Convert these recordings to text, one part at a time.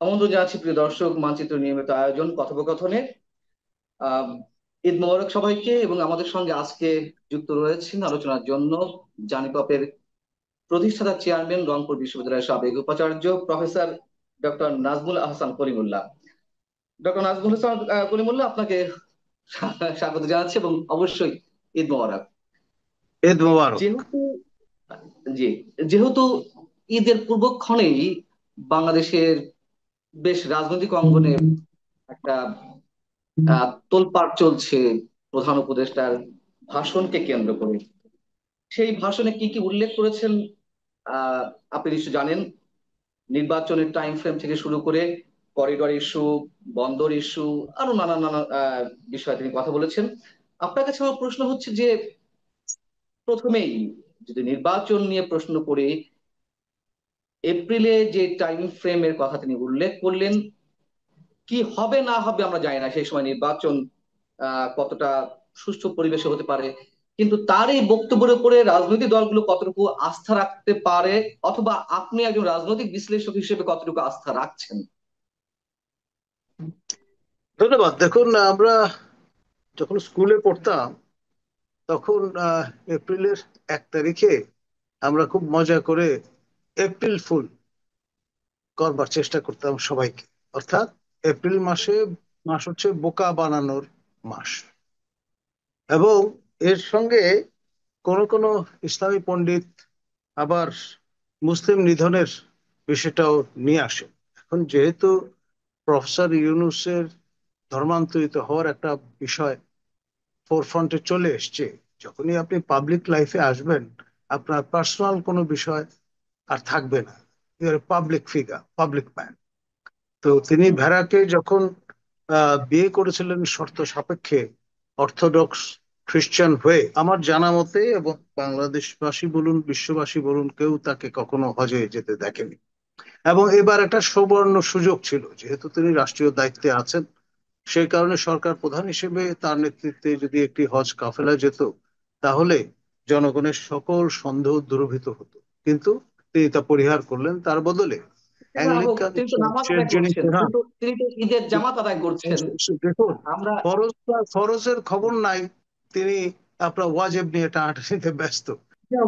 আমন্ত্রণ জানাচ্ছি প্রিয় দর্শক, মানচিত্র নিয়মিত আয়োজন কথোপকথনের। আহ ঈদ মোবারক সবাইকে। এবং আমাদের সঙ্গে আজকে যুক্ত রয়েছেন আলোচনার জন্য জানিকপের প্রতিষ্ঠাতা চেয়ারম্যান, রংপুর বিশ্ববিদ্যালয়ের সাবেক উপাচার্য professor doctor Nazmul Ahsan Kalimullah. Doctor Nazmul Hasan Kalimullah, আপনাকে স্বাগত জানাচ্ছি এবং অবশ্যই ঈদ মোবারক। ঈদ মোবারক। যেহেতু জি যেহেতু ঈদের পূর্বক্ষণেই বাংলাদেশের বেশ রাজনৈতিক অঙ্গনে একটা তোলপাড় চলছে প্রধান উপদেষ্টার ভাষণকে কেন্দ্র করে। সেই ভাষণে কি কি উল্লেখ করেছেন আহ আপনি নিশ্চয় জানেন। নির্বাচনের টাইম ফ্রেম থেকে শুরু করে করিডোর ইস্যু, বন্দর ইস্যু, আরো নানান নানান বিষয়ে তিনি কথা বলেছেন। আপনার কাছে আমার প্রশ্ন হচ্ছে যে, প্রথমেই যদি নির্বাচন নিয়ে প্রশ্ন করি, এপ্রিলে যে টাইম ফ্রেমের কথা তিনি উল্লেখ করলেন, কি হবে না হবে আমরা জানি না। সেই সময় নির্বাচন কতটা সুষ্ঠু পরিবেশে হতে পারে, কিন্তু তার এই বক্তব্যের উপরে রাজনৈতিক দলগুলো কতটুকু আস্থা রাখতে পারে, অথবা আপনি একজন রাজনৈতিক বিশ্লেষক হিসেবে কতটুকু আস্থা রাখছেন? ধন্যবাদ। দেখুন, আমরা যখন স্কুলে পড়তাম তখন এপ্রিলের 1 তারিখে আমরা খুব মজা করে এপ্রিল ফুল করবার চেষ্টা করতাম সবাইকে। অর্থাৎ এপ্রিল মাস হচ্ছে বোকা বানানোর মাস। এবং এর সঙ্গে কোনো কোনো ইসলামী পণ্ডিত আবার মুসলিম নিধনের বিষয়টাও নিয়ে আসে। এখন যেহেতু প্রফেসর ইউনূসের ধর্মান্তরিত হওয়ার একটা বিষয় ফোরফ্রন্টে চলে এসছে, যখনই আপনি পাবলিক লাইফে আসবেন আপনার পার্সোনাল কোনো বিষয় আর থাকবে না। Public figure, public man. তো তিনি ভেড়াকে যখন বিয়ে করেছিলেন শর্ত সাপেক্ষে, অর্থোডক্স খ্রিস্টান হয়ে, আমার জানা মতে, এবং বাংলাদেশবাসী বলুন বিশ্ববাসী বলুন কেউ তাকে কখনো হজে যেতে দেখেনি। এবং এবার একটা সুবর্ণ সুযোগ ছিল, যেহেতু তিনি রাষ্ট্রীয় দায়িত্বে আছেন, সেই কারণে সরকার প্রধান হিসেবে তার নেতৃত্বে যদি একটি হজ কাফেলা যেত তাহলে জনগণের সকল সন্দেহ দূরীভূত হতো। কিন্তু তিনি তা পরিহার করলেন। তার বদলে না হোক, অ্যাংলিকান তিনি তো নামাজ চার্চের আদায় যিনি করছেন, প্রধান, তিনি তো ঈদের জামাত আদায় করছেন। দেখুন, আমরা ফরজের খবর নাই, তিনি আপনার ওয়াজেব নিয়ে টানাটানিতে ব্যস্ত।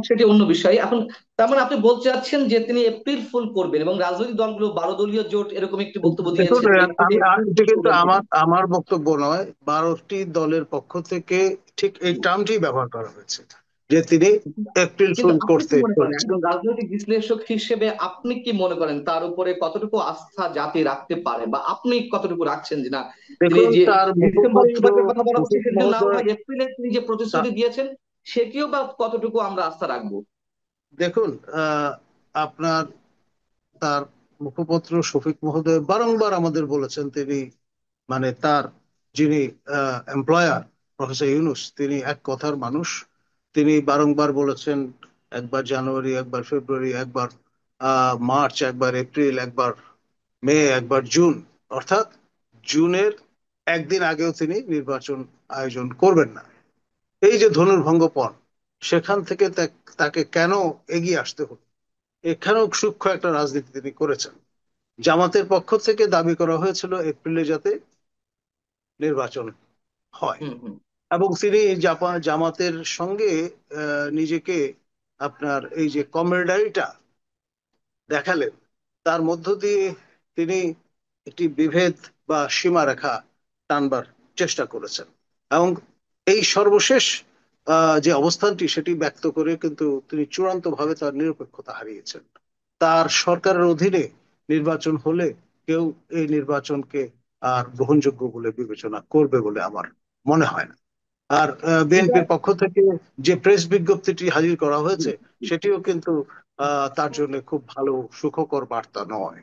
সেটি অন্য বিষয় এখন। তার মানে আপনি বলতে চাচ্ছেন যে তিনি এপ্রিল ফুল করবেন, এবং রাজনৈতিক দলগুলো 12 দলীয় জোট এরকম একটি বক্তব্য দেখুন, দিয়েছে যে এপ্রিলে এপ্রিল এটা ফুল কিন্তু করবেন তিনি। আমার আমার বক্তব্য নয়, 12টি দলের পক্ষ থেকে ঠিক এই টার্মটি ব্যবহার করা হয়েছে, যে তিনি এপ্রিল কিন্তু ফুল আপনি কি করতে মনে করেন, চলেছেন। একজন রাজনৈতিক বিশ্লেষক হিসেবে আপনি কি মনে করেন তার উপরে কতটুকু আস্থা জাতি রাখতে পারে, বা আপনি কতটুকু রাখছেন যে না, তিনি দেখুন, যে তার ডিসেম্বরে মুখপত্র নির্বাচনের কথা বলা হচ্ছে শফিক সেটি নাও মহোদয়, হয়, এপ্রিলে তিনি যে প্রতিশ্রুতি দিয়েছেন সেটিও বা কতটুকু আমরা আস্থা রাখবো? দেখুন, আপনার তার মুখপত্র শফিক মহোদয় বারংবার আমাদের বলেছেন, তিনি মানে তার যিনি এমপ্লয়ার প্রফেসর ইউনুস, তিনি এক কথার মানুষ। তিনি বারংবার বলেছেন, একবার জানুয়ারি, একবার ফেব্রুয়ারি, একবার মার্চ, একবার এপ্রিল, একবার মে, একবার জুন। অর্থাৎ জুনের একদিন আগেও তিনি নির্বাচন আয়োজন করবেন না। এই যে ধনুর্ভঙ্গ পণ, সেখান থেকে তাকে কেন এগিয়ে আসতে হলো, এখানেও সূক্ষ্ম একটা রাজনীতি তিনি করেছেন। জামাতের পক্ষ থেকে দাবি করা হয়েছিল এপ্রিলে যাতে নির্বাচন হয়, হুম হুম। এবং তিনি জামাতের সঙ্গে নিজেকে আপনার এই যে কমরেডারিটা দেখালেন, তার মধ্য দিয়ে তিনি একটি বিভেদ বা সীমারেখা টানবার চেষ্টা করেছেন। এবং এই সর্বশেষ যে অবস্থানটি সেটি ব্যক্ত করে কিন্তু তিনি চূড়ান্তভাবে তার নিরপেক্ষতা হারিয়েছেন। তার সরকারের অধীনে নির্বাচন হলে কেউ এই নির্বাচনকে আর গ্রহণযোগ্য বলে বিবেচনা করবে বলে আমার মনে হয় না। আর এটা বিএনপির পক্ষ থেকে যে প্রেস বিজ্ঞপ্তিটি হাজির করা হয়েছে সেটিও কিন্তু তার জন্য খুব ভালো সুখকর বার্তা নয়।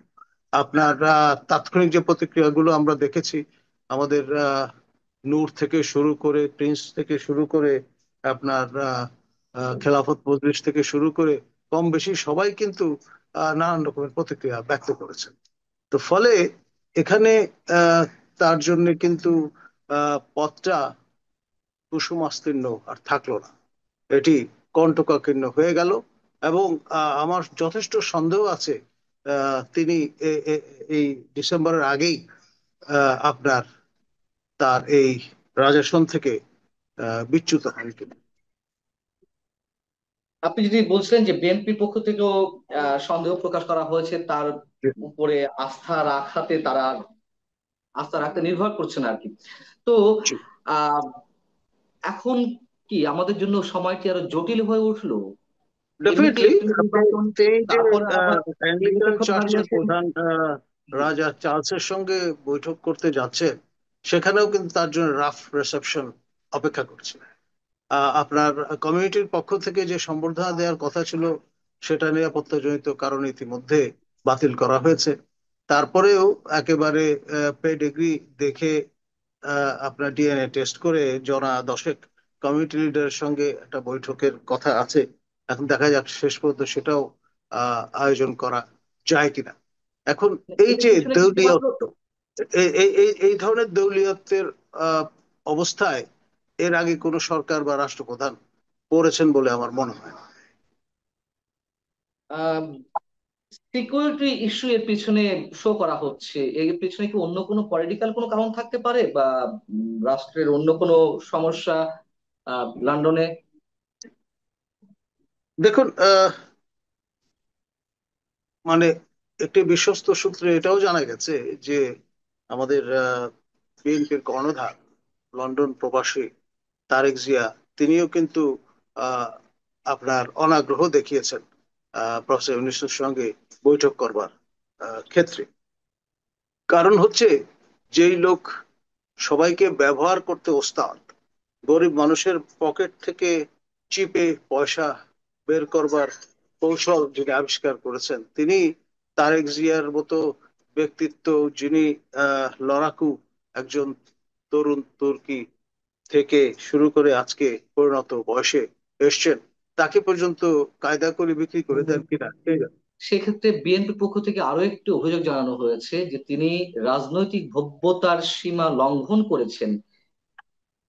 আপনার তাৎক্ষণিক যে প্রতিক্রিয়াগুলো আমরা দেখেছি, আমাদের নূর থেকে শুরু করে, প্রিন্স থেকে শুরু করে, আপনার খেলাফত মজলিস থেকে শুরু করে, কম বেশি সবাই কিন্তু নানান রকমের প্রতিক্রিয়া ব্যক্ত করেছেন। তো ফলে এখানে আহ, তার জন্য কিন্তু পথটা কুসুমাস্তীর্ণ আর থাকলো না, এটি কণ্টকাকীর্ণ হয়ে গেল। এবং আমার যথেষ্ট সন্দেহ আছে তিনি এই ডিসেম্বরের আগেই আপনার তার এই রাজাসন থেকে বিচ্যুত হন কিনা। আপনি যদি বলছিলেন যে বিএনপির পক্ষ থেকেও সন্দেহ প্রকাশ করা হয়েছে তার উপরে, আস্থা রাখাতে তারা আস্থা রাখতে নির্ভর করছে না আর কি। তো আহ এখন কি আমাদের জন্য সময়টি আরো জটিল হয়ে উঠলো? এমনিতে ডেফিনেটলি এপ্রিল আপনি নির্বাচন, তিনি যে তারপরে আবার অ্যাংলিকান নিরপেক্ষ চার্চের দাঁড়িয়েছেন। প্রধান রাজা চার্লসের সঙ্গে বৈঠক করতে যাচ্ছেন, সেখানেও কিন্তু তার জন্য রাফ রিসেপশন অপেক্ষা করছে। আপনার কমিউনিটির পক্ষ থেকে যে সম্বর্ধনা দেওয়ার কথা ছিল, সেটা নিরাপত্তাজনিত কারণে ইতিমধ্যে বাতিল করা হয়েছে। তারপরেও একেবারে পেডিগ্রি দেখে আপনার ডিএনএ টেস্ট করে জনা 10 কমিউনিটি লিডারের সঙ্গে একটা বৈঠকের কথা আছে। এখন দেখা যাক শেষ পর্যন্ত সেটাও আয়োজন করা যায় কিনা। এখন এই এটার যে পিছনে কি দেউলিয়ত, শুধুমাত্র এই ধরনের দেউলিয়তের আহ, অবস্থায় এর আগে কোনো সরকার বা রাষ্ট্রপ্রধান পড়েছেন বলে আমার মনে হয় না। সিকিউরিটি ইস্যু এর পিছনে শো করা হচ্ছে? এর পিছনে কি অন্য কোনো পলিটিক্যাল কোনো কারণ থাকতে পারে, বা রাষ্ট্রের অন্য কোনো সমস্যা লন্ডনে? দেখুন, মানে একটি বিশ্বস্ত সূত্রে এটাও জানা গেছে যে আমাদের বিএনপির কর্ণধার, লন্ডন প্রবাসী তারেক জিয়া, তিনিও কিন্তু আহ, আপনার অনাগ্রহ দেখিয়েছেন প্রফেসর ইউনূসের সঙ্গে বৈঠক করবার ক্ষেত্রে। কারণ হচ্ছে, যেই লোক সবাইকে ব্যবহার করতে ওস্তাদ, গরিব মানুষের পকেট থেকে চিপে পয়সা বের করবার কৌশল যিনি আবিষ্কার করেছেন, তিনি তারেক জিয়ার মতো ব্যক্তিত্ব, যিনি লড়াকু একজন তরুণ তুর্কি থেকে শুরু করে আজকে পরিণত বয়সে এসছেন, তাকে পর্যন্ত কায়দা করে বিক্রি করে দেন কিনা কে জানে। সেক্ষেত্রে বিএনপির পক্ষ থেকে আরো একটি অভিযোগ জানানো হয়েছে যে তিনি রাজনৈতিক ভব্যতার সীমা লঙ্ঘন করেছেন।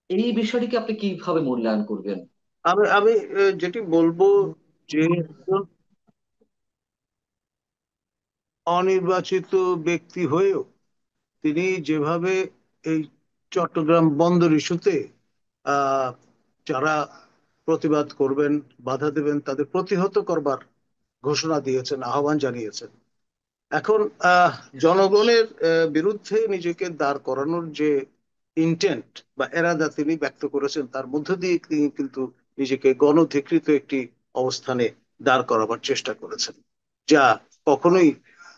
এই বিষয়টিকে আপনি কিভাবে মূল্যায়ন করবেন? আমি আমি যেটি বলবো, যে একজন অনির্বাচিত ব্যক্তি হয়েও তিনি যেভাবে এই চট্টগ্রাম বন্দর ইস্যুতে আহ, যারা প্রতিবাদ করবেন, বাধা দেবেন, তাদের প্রতিহত করবার ঘোষণা দিয়েছেন, আহ্বান জানিয়েছেন। এখন আহ, জনগণের বিরুদ্ধে নিজেকে দাঁড় করানোর যে ইন্টেন্ট বা এরাদা তিনি ব্যক্ত করেছেন, তার মধ্য দিয়ে তিনি কিন্তু নিজেকে গণধিকৃত একটি অবস্থানে দাঁড় করাবার চেষ্টা করেছেন, যা কখনোই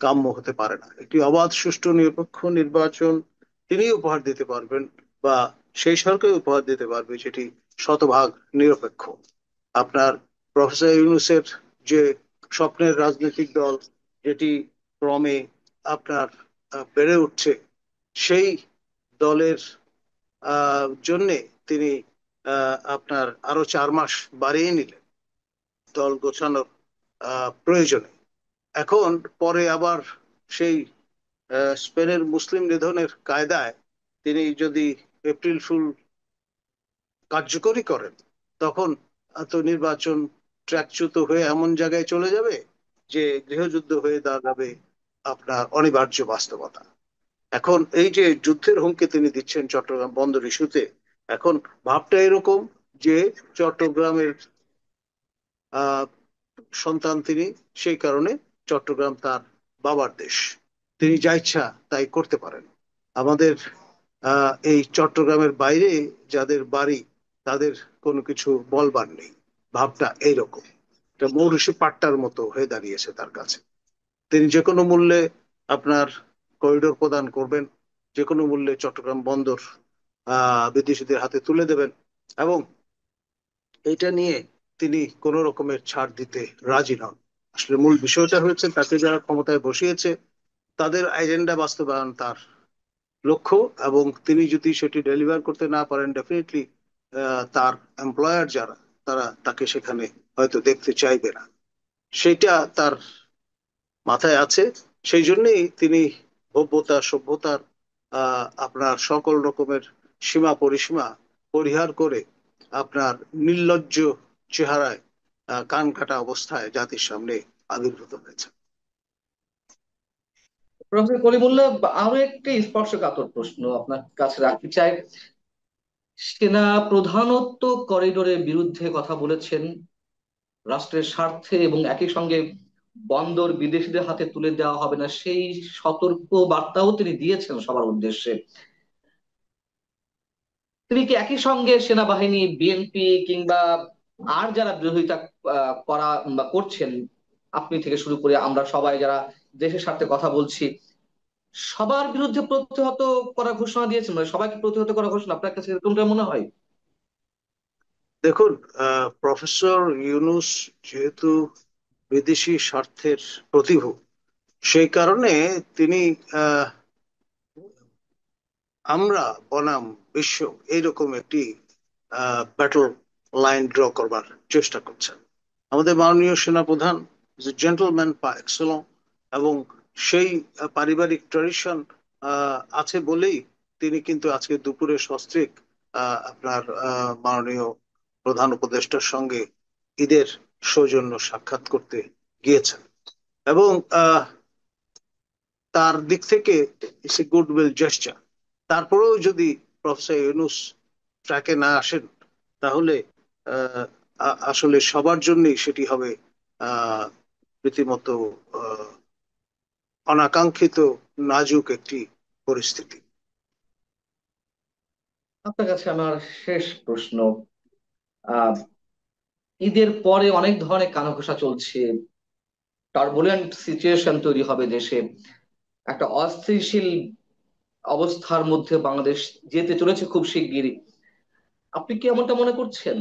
কাম্য হতে পারে না। একটি অবাধ, সুষ্ঠু, নিরপেক্ষ নির্বাচন তিনি উপহার দিতে পারবেন, বা সেই সরকার উপহার দিতে পারবে যেটি শতভাগ নিরপেক্ষ। আপনার প্রফেসর ইউনূসের যে স্বপ্নের রাজনৈতিক দল, যেটি ক্রমে আপনার বেড়ে উঠছে, সেই দলের জন্যে তিনি আপনার আরো 4 মাস বাড়িয়ে নিলেন দল গোছানোর প্রয়োজনে। এখন পরে আবার সেই স্পেনের মুসলিম নিধনের কায়দায় তিনি যদি এপ্রিল ফুল কার্যকরী করেন, তখন তো নির্বাচন ট্র্যাকচ্যুত হয়ে এমন জায়গায় চলে যাবে যে গৃহযুদ্ধ হয়ে দাঁড়াবে আপনার অনিবার্য বাস্তবতা। এখন এই যে যুদ্ধের হুমকি তিনি দিচ্ছেন চট্টগ্রাম বন্দর ইস্যুতে, এখন ভাবটা এরকম যে চট্টগ্রামের আহ সন্তান তিনি, সেই কারণে চট্টগ্রাম তার বাবার দেশ, তিনি যা ইচ্ছা তাই করতে পারেন। আমাদের এই চট্টগ্রামের বাইরে যাদের বাড়ি, তাদের কোনো কিছু বলবার নেই। ভাবটা এইরকম, এটা মৌরুষি পাট্টার মতো হয়ে দাঁড়িয়েছে তার কাছে। তিনি যে কোনো মূল্যে আপনার করিডোর প্রদান করবেন, যে কোনো মূল্যে চট্টগ্রাম বন্দর বিদেশিদের হাতে তুলে দেবেন, এবং এটা নিয়ে তিনি কোনো রকমের ছাড় দিতে রাজি নন। আসলে মূল বিষয়টা হচ্ছে, তাকে যারা ক্ষমতায় বসিয়েছে তাদের এজেন্ডা বাস্তবায়ন তার লক্ষ্য, এবং তিনি যদি সেটি ডেলিভার করতে না পারেন, ডেফিনেটলি তার এমপ্লয়ার যারা, তারা তাকে সেখানে হয়তো দেখতে চাইবে না। সেটা তার মাথায় আছে। সেই জন্যই তিনি ভব্যতা, সভ্যতার আপনার সকল রকমের সীমা পরিসীমা পরিহার করে আপনার নির্লজ্জ চেহারায় কান কাটা অবস্থায় জাতির সামনে আবির্ভূত হয়েছে। প্রফেসর কলিমুল্লাহ, আরো একটি স্পর্শকাতর প্রশ্ন আপনার কাছে রাখতে চাই। সেনা প্রধানত করিডোরের বিরুদ্ধে কথা বলেছেন রাষ্ট্রের স্বার্থে, এবং একই সঙ্গে বন্দর বিদেশিদের হাতে তুলে দেওয়া হবে না সেই সতর্ক বার্তাও তিনি দিয়েছেন সবার উদ্দেশ্যে। তিনি কি একই সঙ্গে সেনাবাহিনী, বিএনপি কিংবা আর যারা বিরোধিতা করা বা করছেন, আপনি থেকে শুরু করে আমরা সবাই যারা দেশের স্বার্থে কথা বলছি, সবার বিরুদ্ধে প্রতিহত করার ঘোষণা দিয়েছেন, মানে সবাইকে প্রতিহত করার ঘোষণা, আপনার কাছে এরকমটা মনে হয়? দেখুন, প্রফেসর ইউনূস যেহেতু বিদেশি স্বার্থের প্রতিভূ, সেই কারণে তিনি আহ, আমরা বনাম বিশ্ব এইরকম একটি ব্যাটল লাইন ড্র করবার চেষ্টা করছেন। আমাদের মাননীয় সেনাপ্রধান জেন্টলম্যান পা এক্সেলন, এবং সেই পারিবারিক ট্র্যাডিশন আছে বলেই তিনি কিন্তু আজকে দুপুরে সস্ত্রীক আপনার মাননীয় প্রধান উপদেষ্টার সঙ্গে ঈদের সৌজন্য সাক্ষাৎ করতে গিয়েছেন। এবং তার দিক থেকে ইটস এ গুডউইল জেস্চার। তারপরেও যদি প্রফেসর ইউনূস ট্র্যাকে না আসেন, তাহলে আহ, আসলে সবার জন্যই সেটি হবে আহ, রীতিমতো আহ, অনাকাঙ্ক্ষিত, নাজুক একটি পরিস্থিতি। আপনার কাছে আমার শেষ প্রশ্ন। আহ ঈদের পরে অনেক ধরনের কানাঘুষা চলছে, টার্বুলেন্ট সিচুয়েশন তৈরি হবে দেশে, একটা অস্থিতিশীল অবস্থার মধ্যে বাংলাদেশ যেতে চলেছে খুব শিগগিরই। আপনি কি এমনটা মনে করছেন,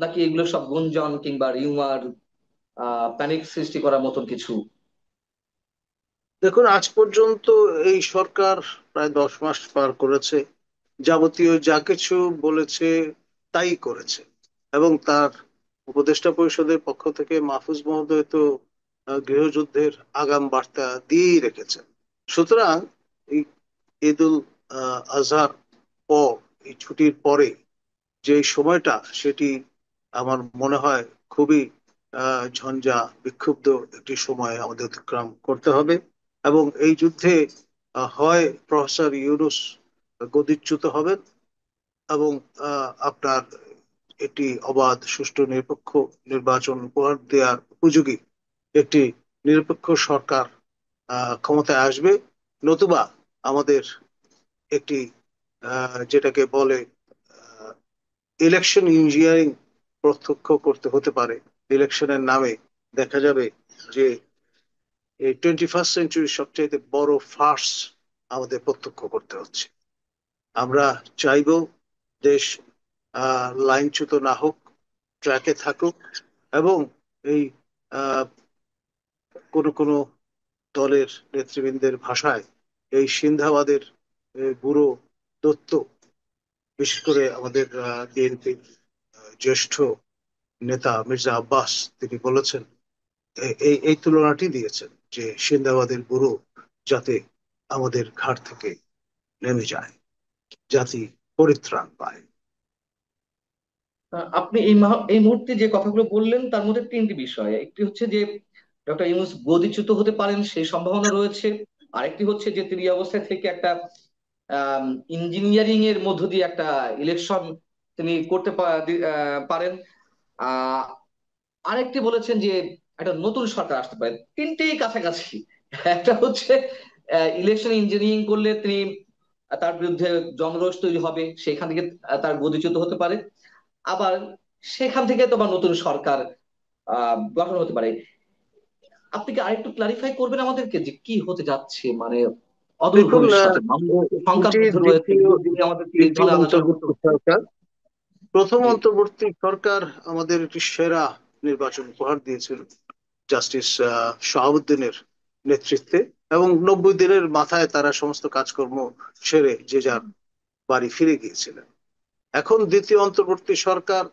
নাকি এগুলো সব গুঞ্জন কিংবা রিউমার, প্যানিক সৃষ্টি করার মতন কিছু? দেখুন, আজ পর্যন্ত এই সরকার প্রায় 10 মাস পার করেছে, যাবতীয় যা কিছু বলেছে তাই করেছে। এবং তার উপদেষ্টা পরিষদের পক্ষ থেকে মাহফুজ মহোদয় তো গৃহযুদ্ধের আগাম বার্তা দিয়েই রেখেছেন। সুতরাং এই ঈদুল আজহার পর, এই ছুটির পরে যে সময়টা, সেটি আমার মনে হয় খুবই ঝঞ্ঝা বিক্ষুব্ধ একটি সময় আমাদের অতিক্রম করতে হবে। এবং এই যুদ্ধে হয় প্রফেসর ইউনূস গদিচ্যুত হবেন, এবং আপনার একটি অবাধ, সুষ্ঠু, নিরপেক্ষ নির্বাচন উপহার দেওয়ার উপযোগী একটি নিরপেক্ষ সরকার ক্ষমতায় আসবে, নতুবা আমাদের একটি যেটাকে বলে ইলেকশন ইঞ্জিনিয়ারিং প্রত্যক্ষ করতে হতে পারে। ইলেকশনের নামে দেখা যাবে যে এই 21st সেঞ্চুরির সবচেয়ে বড় ফার্স আমাদের প্রত্যক্ষ করতে হচ্ছে। আমরা চাইব দেশ লাইনচ্যুত না হোক, ট্র্যাকে থাকুক, এবং এই আহ, কোনো কোনো দলের নেতৃবৃন্দের ভাষায় এই সিন্ধাবাদের বুড়ো দত্ত, বিশেষ করে আমাদের বিএনপির জ্যেষ্ঠ নেতা মির্জা আব্বাস, তিনি বলেছেন, এই এই তুলনাটি দিয়েছেন যে সিন্দাবাদের বুড়ো যাতে আমাদের ঘাট থেকে নেমে যায়, জাতি পরিত্রাণ পায়। আপনি এই মুহূর্তে যে কথাগুলো বললেন তার মধ্যে তিনটি বিষয়। একটি হচ্ছে যে ডক্টর ইউনূস গদিচ্যুত হতে পারেন, সেই সম্ভাবনা রয়েছে। আরেকটি হচ্ছে যে তিনি এই অবস্থায় থেকে একটা ইঞ্জিনিয়ারিং এর মধ্য দিয়ে একটা ইলেকশন তিনি করতে পারেন। আহ আরেকটি বলেছেন যে একটা নতুন সরকার আসতে পারে। তিনটেই কাছাকাছি। একটা হচ্ছে ইলেকশন ইঞ্জিনিয়ারিং করলে তিনি তার বিরুদ্ধে জনরোষ তৈরি হবে, সেখান থেকে তার গদিচ্যুত হতে পারে। আবার সেখান থেকে তো আবার নতুন সরকার গঠন হতে পারে। আপনি কি আরেকটু ক্লারিফাই করবেন আমাদেরকে যে কি হতে যাচ্ছে, মানে অদূর দেখুন, ভবিষ্যতে মানুষ শঙ্কার এটি মধ্যে রয়েছে, দ্বিতীয় যদি আমাদেরকে এই দ্বিতীয় ধরনের আলোচনা করতে অন্তর্বর্তী হচ্ছে। সরকার। প্রথম জি। অন্তর্বর্তী সরকার আমাদের একটি সেরা নির্বাচন উপহার দিয়েছিল জাস্টিস শাহাবুদ্দিনের নেতৃত্বে, এবং 90 দিনের মাথায় তারা সমস্ত কাজকর্ম সেরে যে যার বাড়ি ফিরে গিয়েছিলেন। এখন দ্বিতীয় অন্তর্বর্তী সরকার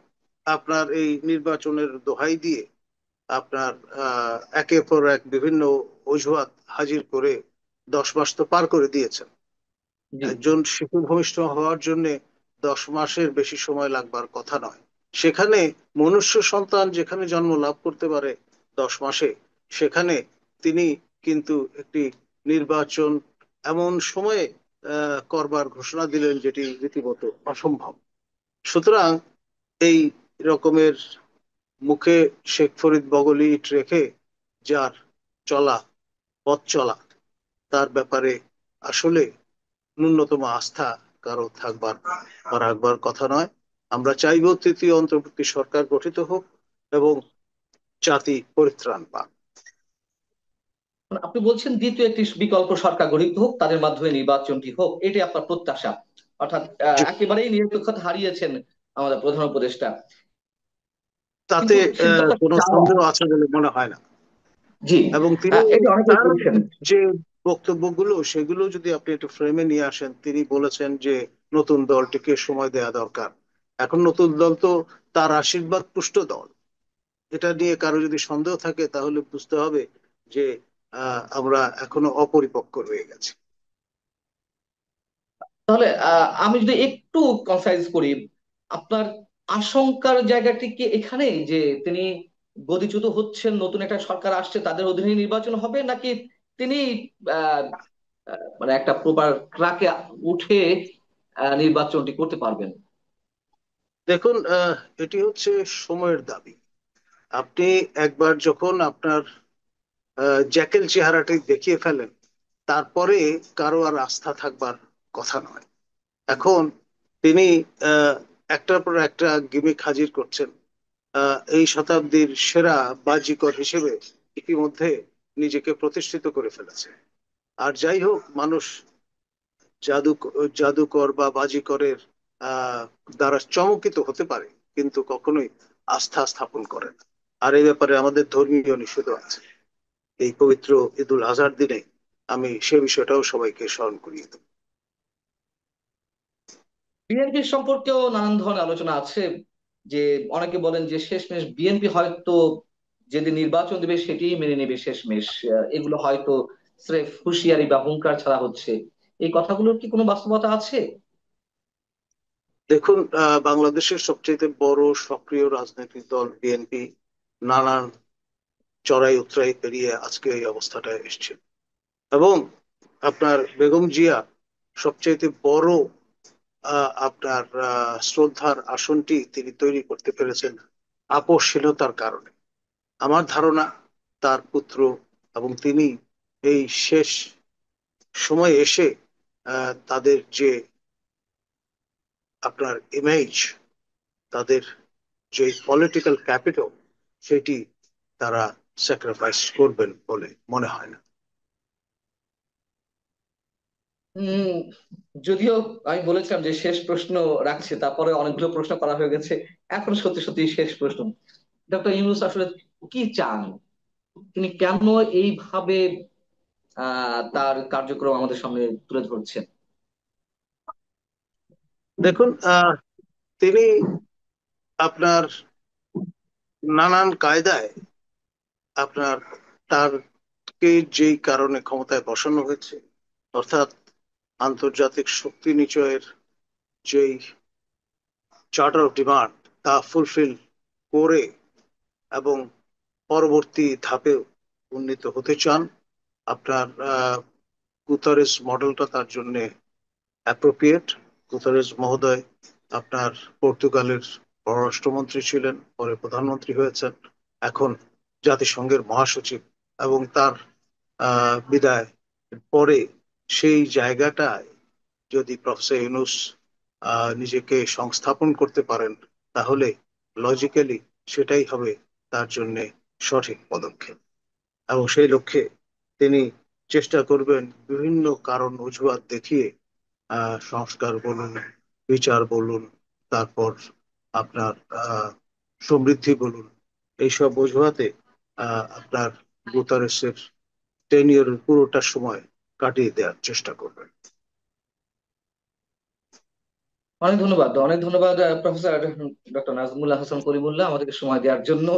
আপনার এই নির্বাচনের দোহাই দিয়ে আপনার একের পর এক বিভিন্ন অজুহাত হাজির করে 10 মাস তো পার করে দিয়েছেন। জি। একজন শিশু ভূমিষ্ঠ হওয়ার জন্য 10 মাসের বেশি সময় লাগবার কথা নয়। সেখানে মনুষ্য সন্তান যেখানে জন্ম লাভ করতে পারে 10 মাসে, সেখানে তিনি কিন্তু একটি নির্বাচন এমন সময়ে করবার ঘোষণা দিলেন যেটি রীতিমতো অসম্ভব। সুতরাং এই রকমের মুখে শেখ ফরিদ বগলি ইট রেখে যার চলা, পথ চলা, তার ব্যাপারে আসলে ন্যূনতম আস্থা কারো থাকবার বা রাখবার কথা নয়। আমরা চাইব তৃতীয় অন্তর্বর্তী সরকার গঠিত হোক এবং জাতি পরিত্রাণ পাক। মানে আপনি বলছেন দ্বিতীয় একটি বিকল্প সরকার গঠিত হোক, তাদের মাধ্যমে নির্বাচনটি হোক, এটাই আপনার প্রত্যাশা। অর্থাৎ একেবারেই নিরপেক্ষতা হারিয়েছেন আমাদের প্রধান উপদেষ্টা। তাতে কিন্তু সিদ্ধান্ত কোনো চাওয়া। সন্দেহ আছে বলে মনে হয় না। জি। এবং তিনি এটা অনেকেই তার বলছেন। যে বক্তব্যগুলো, সেগুলো যদি আপনি একটু ফ্রেমে নিয়ে আসেন, তিনি বলেছেন যে নতুন দলটিকে সময় দেওয়া দরকার। এখন নতুন দল তো তার আশীর্বাদ পুষ্ট দল। এটা নিয়ে কারো যদি সন্দেহ থাকে তাহলে বুঝতে হবে যে আমরা এখনো অপরিপক্ক রয়ে গেছি। তাহলে আমি যদি একটু কনসাইজ করি, আপনার আশঙ্কার জায়গাটি কি এখানে যে তিনি গদিচ্যুত হচ্ছেন, নতুন একটা সরকার আসছে, তাদের অধীনে নির্বাচন হবে, নাকি তিনি আহ, মানে একটা প্রপার ট্রাকে উঠে নির্বাচনটি করতে পারবেন? দেখুন, এটি হচ্ছে সময়ের দাবি। আপনি একবার যখন আপনার জ্যাকেল চেহারাটি দেখিয়ে ফেলেন, তারপরে কারো আর আস্থা থাকবার কথা নয়। এখন তিনি আহ, একটার পর একটা গিমিক হাজির করছেন। এই শতাব্দীর সেরা বাজিকর হিসেবে ইতিমধ্যে নিজেকে প্রতিষ্ঠিত করে ফেলেছে। আর যাই হোক, মানুষ জাদু জাদুকর বা বাজিকরের আহ দ্বারা চমকিত হতে পারে, কিন্তু কখনোই আস্থা স্থাপন করে না। আর এই ব্যাপারে আমাদের ধর্মীয় নিষেধ আছে। এই পবিত্র ঈদুল আজহার দিনে আমি সে বিষয়টাও সবাইকে স্মরণ করিয়ে দেব। বিএনপির সম্পর্কেও নানান ধরনের আলোচনা আছে, যে অনেকে বলেন যে শেষমেশ বিএনপি হয়তো যেদিন নির্বাচন দেবে সেটিই মেনে নেবে শেষমেশ। এগুলো হয়তো স্রেফ হুঁশিয়ারি বা হুঙ্কার ছাড়া হচ্ছে। এই কথাগুলোর কি কোনো বাস্তবতা আছে? দেখুন, বাংলাদেশের সবচেয়ে বড় সক্রিয় রাজনৈতিক দল বিএনপি নানান চড়াই উতরাই পেরিয়ে আজকে এই অবস্থাটায় এসছে। এবং আপনার বেগম জিয়া সবচেয়ে বড় আপনার শ্রদ্ধার আসনটি তিনি তৈরি করতে পেরেছেন আপসহীনতার কারণে। আমার ধারণা তার পুত্র এবং তিনি এই শেষ সময় এসে তাদের যে আপনার ইমেজ, তাদের যে পলিটিক্যাল ক্যাপিটাল, সেটি তারা স্যাক্রিফাইস করবেন বলে মনে হয় না। উম যদিও আমি বলেছিলাম যে শেষ প্রশ্ন রাখছি, তারপরে অনেকগুলো প্রশ্ন করা হয়ে গেছে। এখন সত্যি সত্যি শেষ প্রশ্ন, ডক্টর ইউনূস আসলে কি চান? তিনি কেন এইভাবে তার কার্যক্রম আমাদের সামনে তুলে ধরছেন? দেখুন, তিনি আপনার নানান কায়দায় আপনার তারকে যেই কারণে ক্ষমতায় বসানো হয়েছে, অর্থাৎ আন্তর্জাতিক শক্তি নিচয়ের যেই চার্টার অফ ডিমান্ড, তা ফুলফিল করে এবং পরবর্তী ধাপে উন্নীত হতে চান। আপনার গুতারেস মডেলটা তার জন্য অ্যাপ্রোপ্রিয়েট। গুতারেস মহোদয় আপনার পর্তুগালের পররাষ্ট্রমন্ত্রী ছিলেন, পরে প্রধানমন্ত্রী হয়েছেন, এখন জাতিসংঘের মহাসচিব। এবং তার বিদায় পরে সেই জায়গাটায় যদি প্রফেসর ইউনূস নিজেকে সংস্থাপন করতে পারেন, তাহলে লজিক্যালি সেটাই হবে তার জন্য সঠিক পদক্ষেপ। এবং সেই লক্ষ্যে তিনি চেষ্টা করবেন বিভিন্ন কারণ অজুহাত দেখিয়ে সংস্কার বলুন, বিচার বলুন, তারপর আপনার আহ, সমৃদ্ধি বলুন, এইসব অজুহাতে আপনার গুতারেসের টেনিয়রের পুরোটা সময় কাটিয়ে দেওয়ার চেষ্টা করবেন। অনেক ধন্যবাদ, অনেক ধন্যবাদ প্রফেসর ডক্টর নাজমুল হাসান করিমুল্লাহ, আমাদেরকে সময় দেওয়ার জন্য।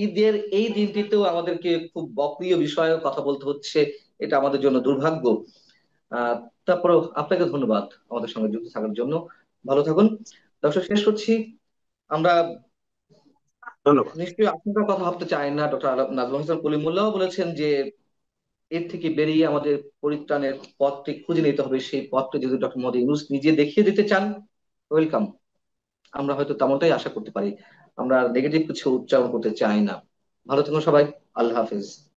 ঈদের এই দিনটিতেও আমাদেরকে খুব অপ্রিয় বিষয়ে কথা বলতে হচ্ছে, এটা আমাদের জন্য দুর্ভাগ্য। আহ তারপরেও আপনাকে ধন্যবাদ আমাদের সঙ্গে যুক্ত থাকার জন্য। ভালো থাকুন। দর্শক, শেষ করছি আমরা। ধন্যবাদ। নিশ্চয়ই আপনার কথা ভাবতে চাই না, ডক্টর নাজমুল হাসান কলিমুল্লাহ বলেছেন যে এর থেকে বেরিয়ে আমাদের পরিত্রাণের পথটি খুঁজে নিতে হবে। সেই পথটি যদি ডক্টর মোহাম্মদ ইউনূস নিজে দেখিয়ে দিতে চান, ওয়েলকাম। আমরা হয়তো তেমনটাই আশা করতে পারি। আমরা নেগেটিভ কিছু উচ্চারণ করতে চাই না। ভালো থেকো সবাই। আল্লাহ হাফেজ।